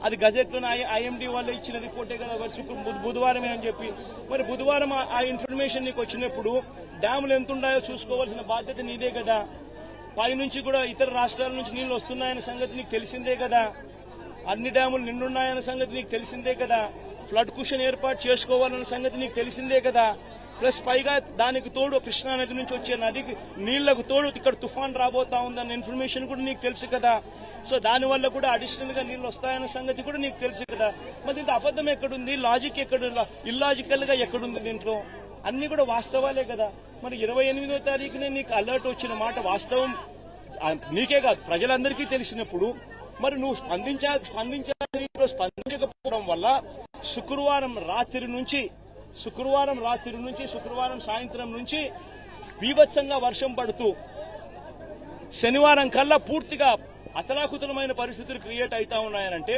అది గజెట్లోనే ఐఎండీ వాళ్ళు ఇచ్చిన రిపోర్టే కదా, బుధవారమే అని చెప్పి. మరి బుధవారం ఆ ఇన్ఫర్మేషన్ నీకు వచ్చినప్పుడు డ్యాములు ఎంత ఉన్నాయో చూసుకోవాల్సిన బాధ్యత నీదే కదా. పైనుంచి కూడా ఇతర రాష్ట్రాల నుంచి నీళ్లు వస్తున్నాయన్న సంగతి నీకు తెలిసిందే కదా. అన్ని డ్యాములు నిండున్నాయన్న సంగతి నీకు తెలిసిందే కదా. ఫ్లడ్ కుషన్ ఏర్పాటు చేసుకోవాలన్న సంగతి నీకు తెలిసిందే కదా. ప్లస్ పైగా దానికి తోడు కృష్ణానది నుంచి వచ్చే నదికి నీళ్లకు తోడు ఇక్కడ తుఫాన్ రాబోతా ఉందన్న ఇన్ఫర్మేషన్ కూడా నీకు తెలుసు కదా. సో దానివల్ల కూడా అడిషనల్ గా నీళ్లు వస్తాయన్న సంగతి కూడా నీకు తెలుసు కదా. మరి ఇంత అబద్ధం ఎక్కడుంది, లాజిక్ ఎక్కడ, ఇల్లాజికల్ గా ఎక్కడుంది దీంట్లో? అన్ని కూడా వాస్తవాలే కదా. మరి 28వ తారీఖునే నీకు అలర్ట్ వచ్చిన మాట వాస్తవం నీకే కాదు ప్రజలందరికీ తెలిసినప్పుడు మరి నువ్వు స్పందించకపోవడం వల్ల శుక్రవారం సాయంత్రం నుంచి బీభత్సంగా వర్షం పడుతూ శనివారం కల్లా పూర్తిగా అతలాకుతలమైన పరిస్థితులు క్రియేట్ అవుతా ఉన్నాయనంటే